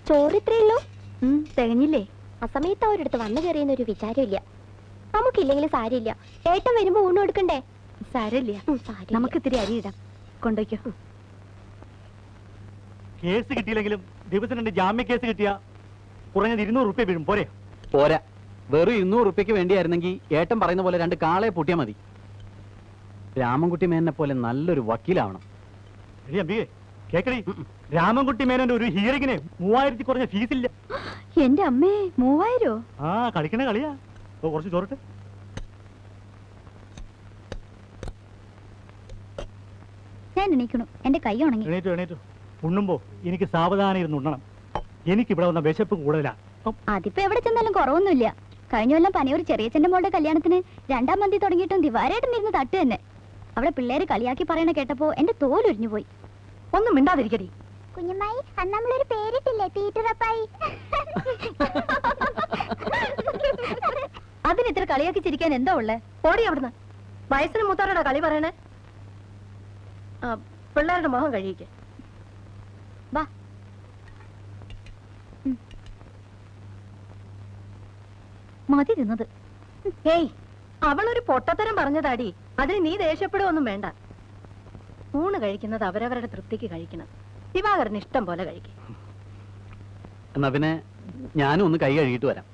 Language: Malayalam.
ചോറിത്രയുള്ളൂ. തികഞ്ഞില്ലേ? ആ സമയത്ത് അവരടുത്ത് വന്നു കയറിയെന്നൊരു വിചാരമില്ല. നമുക്കില്ലെങ്കിലും സാരില്ല. ഏട്ടൻ വരുമ്പോ ഊണ് കൊടുക്കണ്ടേ? സാരമില്ല, നമുക്ക് ഇത്തിരി അരി ഇടാം. കൊണ്ടുവയ്ക്കോ. കേസ് കിട്ടിയില്ലെങ്കിലും ദിവസം 2 ജാമ്യ കേസ് കിട്ടിയ കുറഞ്ഞത് 200 റുപ്യ വീഴും. പോരെ? പോരാ, വെറും 200 റുപ്യക്ക് വേണ്ടിയായിരുന്നെങ്കിൽ ഏട്ടൻ പറയുന്ന പോലെ 2 കാളയെ പൂട്ടിയാൽ മതി. രാമൻകുട്ടി മേനനെ പോലെ നല്ലൊരു വക്കീലാവണം. അമ്പികേ കേക്കടി, രാമൻകുട്ടി മേനന്റെ ഒരു ഹിയറിങ്ങിന് 3000 കുറഞ്ഞ ഫീസില്ല. എന്റെ അമ്മേ, 3000? ആ കളിക്കണ കളിയാ. കുറച്ച് ചോറിട്ട്. ഞാൻ എണീക്കണു, എന്റെ കൈ ഉണങ്ങി. എണീറ്റു. ഉണ്ണുമ്പോ എനിക്ക് സാവധാനം ഇരുന്ന് ഉണ്ണണം. എനിക്ക് ഇവിടെ വന്ന വിശപ്പ് കൂടുതലാ. അതിപ്പോ എവിടെ ചെന്നാലും കുറവൊന്നുമില്ല. കഴിഞ്ഞ കൊല്ലം പനിയൂർ ചെറിയച്ഛന്റെ മോളുടെ കല്യാണത്തിന് 2ാം മന്തി തുടങ്ങിയിട്ടും ദിവാരേട്ടനിരുന്ന് തട്ട് തന്നെ. അവിടെ പിള്ളേര് കളിയാക്കി പറയണ കേട്ടപ്പോ എന്റെ തോലൊരിഞ്ഞു പോയി. ഒന്നും മിണ്ടാതിരിക്കടി. കുഞ്ഞമ്മായി, അന്ന് നമ്മളൊരു പേരിട്ടില്ലേ, തീറ്റുറപ്പായി. അതിന് ഇത്ര കളിയാക്കി ചിരിക്കാൻ എന്താ ഉള്ളേ? ഓടി അവിടുന്ന്. വയസ്സിന് മൂത്താരുടെ കളി പറയണേ. പിള്ളേരുടെ മുഖം കഴിയിക്കേ. വാ. മതി തിന്നത്. ഏയ്, അവളൊരു പൊട്ടത്തരം പറഞ്ഞതാടി. അതിന് നീ ദേഷ്യപ്പെടുകയൊന്നും വേണ്ട. ഊണ് കഴിക്കുന്നത് അവരവരുടെ തൃപ്തിക്ക് കഴിക്കണം. ദിവാകരന് ഇഷ്ടം പോലെ കഴിക്കും. എന്നാ പിന്നെ ഞാനും ഒന്ന് കൈ കഴുകിയിട്ട് വരാം.